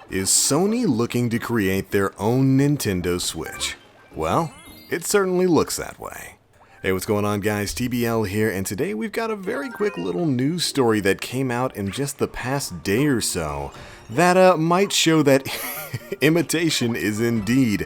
Is Sony looking to create their own Nintendo Switch? Well, it certainly looks that way. Hey, what's going on guys? TBL here, and today we've got a very quick little news story that came out in just the past day or so that might show that imitation is indeed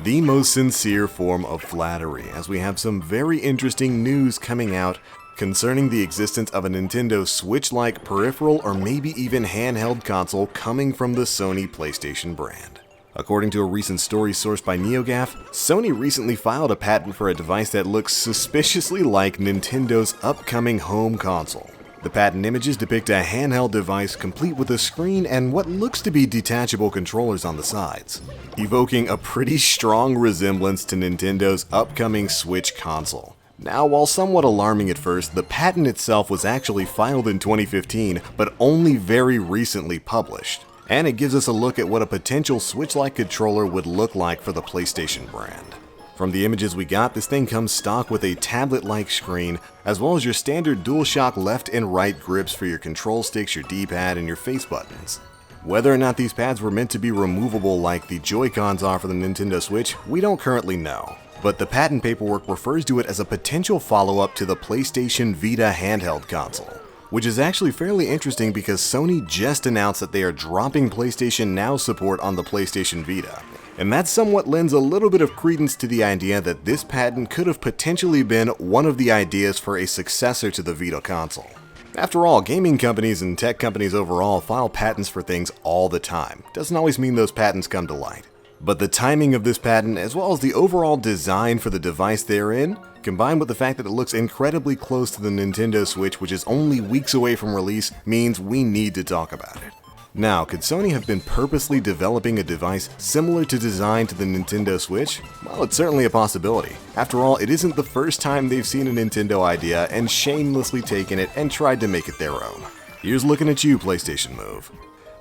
the most sincere form of flattery, as we have some very interesting news coming out concerning the existence of a Nintendo Switch-like peripheral or maybe even handheld console coming from the Sony PlayStation brand. According to a recent story sourced by NeoGAF, Sony recently filed a patent for a device that looks suspiciously like Nintendo's upcoming home console. The patent images depict a handheld device complete with a screen and what looks to be detachable controllers on the sides, evoking a pretty strong resemblance to Nintendo's upcoming Switch console. Now, while somewhat alarming at first, the patent itself was actually filed in 2015, but only very recently published. And it gives us a look at what a potential Switch-like controller would look like for the PlayStation brand. From the images we got, this thing comes stock with a tablet-like screen, as well as your standard DualShock left and right grips for your control sticks, your D-pad, and your face buttons. Whether or not these pads were meant to be removable like the Joy-Cons are for the Nintendo Switch, we don't currently know. But the patent paperwork refers to it as a potential follow-up to the PlayStation Vita handheld console, which is actually fairly interesting because Sony just announced that they are dropping PlayStation Now support on the PlayStation Vita. And that somewhat lends a little bit of credence to the idea that this patent could have potentially been one of the ideas for a successor to the Vita console. After all, gaming companies and tech companies overall file patents for things all the time. Doesn't always mean those patents come to light. But the timing of this patent, as well as the overall design for the device therein, combined with the fact that it looks incredibly close to the Nintendo Switch, which is only weeks away from release, means we need to talk about it. Now, could Sony have been purposely developing a device similar to design to the Nintendo Switch? Well, it's certainly a possibility. After all, it isn't the first time they've seen a Nintendo idea and shamelessly taken it and tried to make it their own. Here's looking at you, PlayStation Move.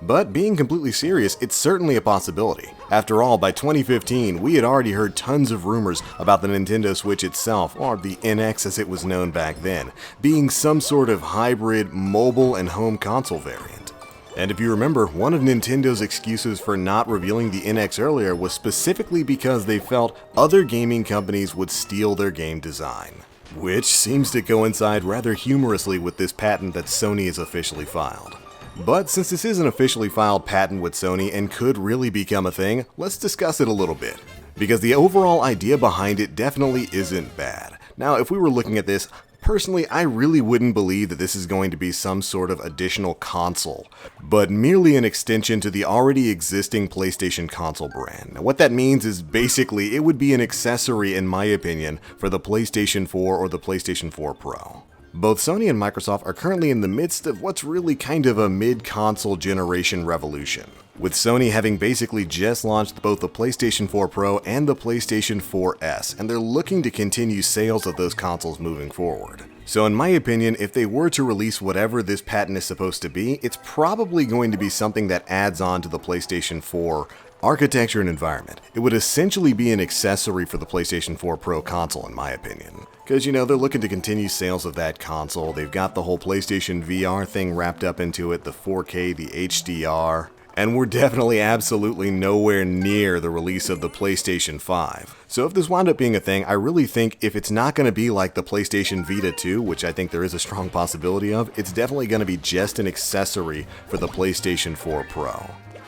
But being completely serious, it's certainly a possibility. After all, by 2015, we had already heard tons of rumors about the Nintendo Switch itself, or the NX as it was known back then, being some sort of hybrid mobile and home console variant. And if you remember, one of Nintendo's excuses for not revealing the NX earlier was specifically because they felt other gaming companies would steal their game design, which seems to coincide rather humorously with this patent that Sony has officially filed. But since this is an officially filed patent with Sony and could really become a thing, let's discuss it a little bit. Because the overall idea behind it definitely isn't bad. Now, if we were looking at this, personally, I really wouldn't believe that this is going to be some sort of additional console, but merely an extension to the already existing PlayStation console brand. Now, what that means is basically it would be an accessory, in my opinion, for the PlayStation 4 or the PlayStation 4 Pro. Both Sony and Microsoft are currently in the midst of what's really kind of a mid-console generation revolution, with Sony having basically just launched both the PlayStation 4 Pro and the PlayStation 4S, and they're looking to continue sales of those consoles moving forward. So in my opinion, if they were to release whatever this patent is supposed to be, it's probably going to be something that adds on to the PlayStation 4 architecture and environment. It would essentially be an accessory for the PlayStation 4 Pro console, in my opinion. Because, they're looking to continue sales of that console. They've got the whole PlayStation VR thing wrapped up into it, the 4K, the HDR, and we're definitely absolutely nowhere near the release of the PlayStation 5. So if this wound up being a thing, I really think if it's not going to be like the PlayStation Vita 2, which I think there is a strong possibility of, it's definitely going to be just an accessory for the PlayStation 4 Pro.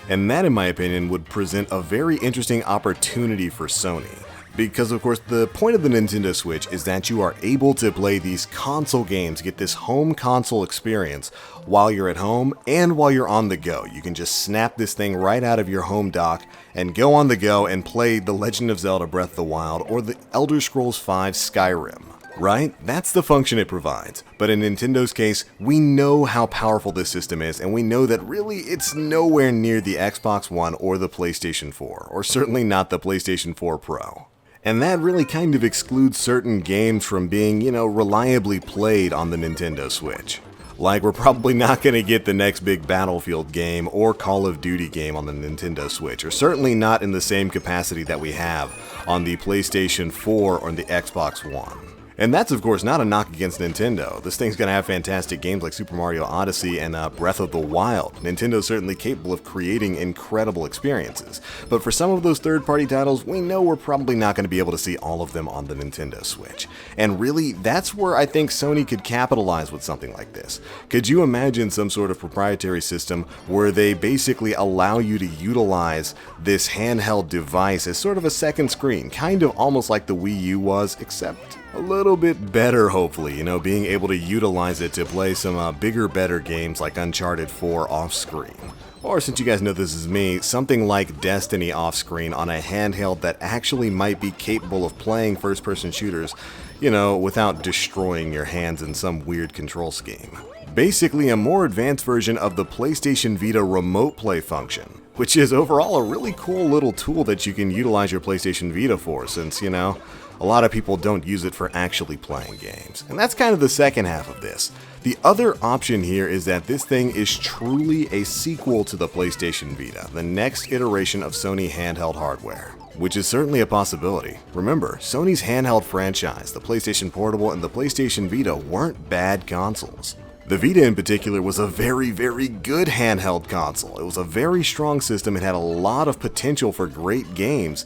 And that, in my opinion, would present a very interesting opportunity for Sony. Because, of course, the point of the Nintendo Switch is that you are able to play these console games, get this home console experience while you're at home and while you're on the go. You can just snap this thing right out of your home dock and go on the go and play The Legend of Zelda Breath of the Wild or the Elder Scrolls V Skyrim. Right? That's the function it provides. But in Nintendo's case, we know how powerful this system is, and we know that really it's nowhere near the Xbox One or the PlayStation 4, or certainly not the PlayStation 4 Pro. And that really kind of excludes certain games from being, reliably played on the Nintendo Switch. Like, we're probably not going to get the next big Battlefield game or Call of Duty game on the Nintendo Switch, or certainly not in the same capacity that we have on the PlayStation 4 or the Xbox One. And that's of course not a knock against Nintendo. This thing's gonna have fantastic games like Super Mario Odyssey and Breath of the Wild. Nintendo's certainly capable of creating incredible experiences. But for some of those third-party titles, we know we're probably not gonna be able to see all of them on the Nintendo Switch. And really, that's where I think Sony could capitalize with something like this. Could you imagine some sort of proprietary system where they basically allow you to utilize this handheld device as sort of a second screen, kind of almost like the Wii U was, except a little bit better, hopefully, being able to utilize it to play some bigger, better games like Uncharted 4 off-screen. Or, since you guys know this is me, something like Destiny off-screen on a handheld that actually might be capable of playing first-person shooters, without destroying your hands in some weird control scheme. Basically, a more advanced version of the PlayStation Vita remote play function, which is overall a really cool little tool that you can utilize your PlayStation Vita for, since, a lot of people don't use it for actually playing games. And that's kind of the second half of this. The other option here is that this thing is truly a sequel to the PlayStation Vita, the next iteration of Sony handheld hardware, which is certainly a possibility. Remember, Sony's handheld franchise, the PlayStation Portable and the PlayStation Vita, weren't bad consoles. The Vita in particular was a very, very good handheld console. It was a very strong system. It had a lot of potential for great games.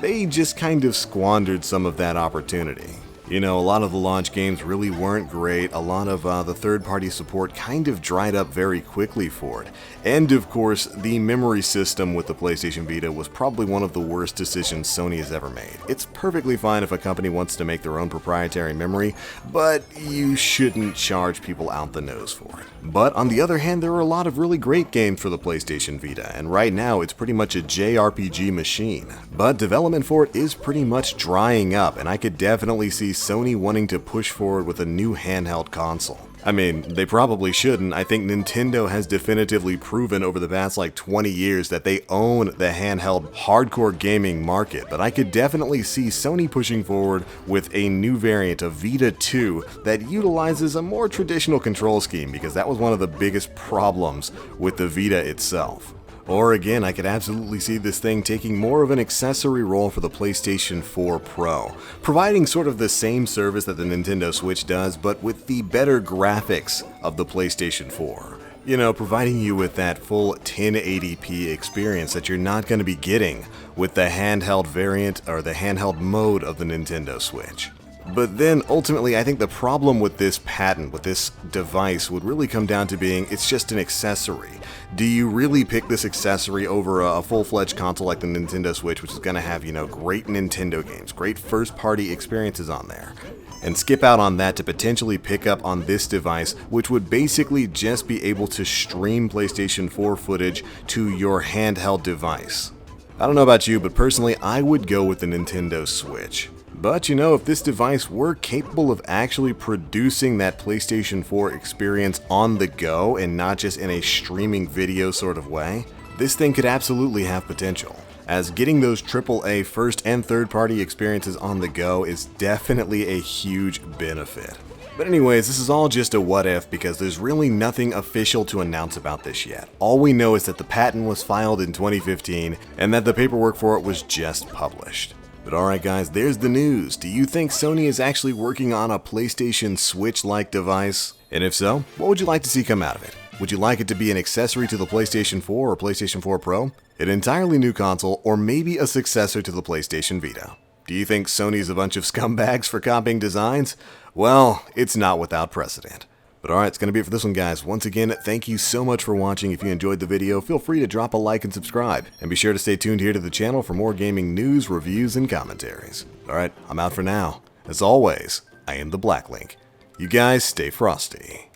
They just kind of squandered some of that opportunity. A lot of the launch games really weren't great. A lot of the third-party support kind of dried up very quickly for it. And of course, the memory system with the PlayStation Vita was probably one of the worst decisions Sony has ever made. It's perfectly fine if a company wants to make their own proprietary memory, but you shouldn't charge people out the nose for it. But on the other hand, there are a lot of really great games for the PlayStation Vita, and right now it's pretty much a JRPG machine. But development for it is pretty much drying up, and I could definitely see Sony wanting to push forward with a new handheld console. I mean, they probably shouldn't. I think Nintendo has definitively proven over the past 20 years that they own the handheld hardcore gaming market, but I could definitely see Sony pushing forward with a new variant of Vita 2 that utilizes a more traditional control scheme, because that was one of the biggest problems with the Vita itself. Or again, I could absolutely see this thing taking more of an accessory role for the PlayStation 4 Pro, providing sort of the same service that the Nintendo Switch does, but with the better graphics of the PlayStation 4. Providing you with that full 1080p experience that you're not going to be getting with the handheld variant or the handheld mode of the Nintendo Switch. But then, ultimately, I think the problem with this patent, with this device, would really come down to being, it's just an accessory. Do you really pick this accessory over a full-fledged console like the Nintendo Switch, which is going to have, great Nintendo games, great first-party experiences on there, and skip out on that to potentially pick up on this device, which would basically just be able to stream PlayStation 4 footage to your handheld device? I don't know about you, but personally, I would go with the Nintendo Switch. But if this device were capable of actually producing that PlayStation 4 experience on the go and not just in a streaming video sort of way, this thing could absolutely have potential, as getting those AAA first and third party experiences on the go is definitely a huge benefit. But anyways, this is all just a what if, because there's really nothing official to announce about this yet. All we know is that the patent was filed in 2015 and that the paperwork for it was just published. But alright guys, there's the news. Do you think Sony is actually working on a PlayStation Switch-like device? And if so, what would you like to see come out of it? Would you like it to be an accessory to the PlayStation 4 or PlayStation 4 Pro? An entirely new console, or maybe a successor to the PlayStation Vita? Do you think Sony's a bunch of scumbags for copying designs? Well, it's not without precedent. But alright, it's going to be it for this one, guys. Once again, thank you so much for watching. If you enjoyed the video, feel free to drop a like and subscribe. And be sure to stay tuned here to the channel for more gaming news, reviews, and commentaries. Alright, I'm out for now. As always, I am the Black Link. You guys stay frosty.